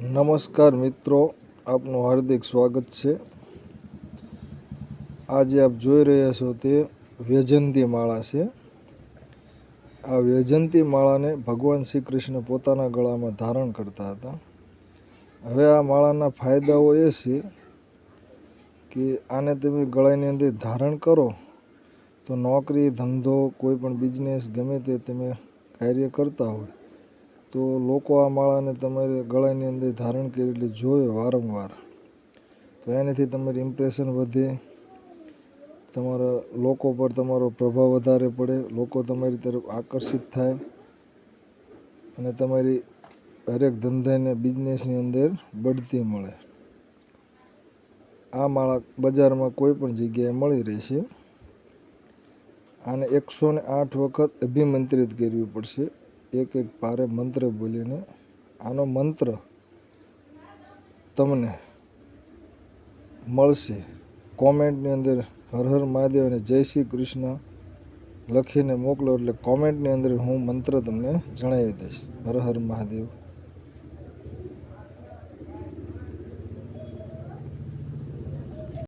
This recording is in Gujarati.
નમસ્કાર મિત્રો, આપનું હાર્દિક સ્વાગત છે। આજે આપ જોઈ રહ્યા છો તે વૈજયંતી માળા છે। આ વૈજયંતી માળાને ભગવાન શ્રી કૃષ્ણ પોતાના ગળામાં ધારણ કરતા હતા। હવે આ માળાના ફાયદાઓ એ છે કે આને તમે ગળાની અંદર ધારણ કરો તો નોકરી, ધંધો, કોઈ પણ બિઝનેસ ગમે તે તમે કાર્ય કરતા હોય તો લોકો આ માળાને તમારે ગળાની અંદર ધારણ કરેલી જોવે વારંવાર, તો એનાથી તમારી ઇમ્પ્રેશન વધે, તમારા લોકો પર તમારો પ્રભાવ વધારે પડે, લોકો તમારી તરફ આકર્ષિત થાય અને તમારી હરેક ધંધાને બિઝનેસની અંદર બઢતી મળે। આ માળા બજારમાં કોઈ પણ જગ્યાએ મળી રહેશે। આને 108 વખત અભિમંત્રિત કરવી પડશે, એક પારે મંત્ર બોલીને। આનો મંત્ર તમને મળશે કોમેન્ટની અંદર હર હર મહાદેવ અને જય શ્રી કૃષ્ણ લખીને મોકલો, એટલે કોમેન્ટની અંદર હું મંત્ર તમને જણાવી દઈશ। હર હર મહાદેવ।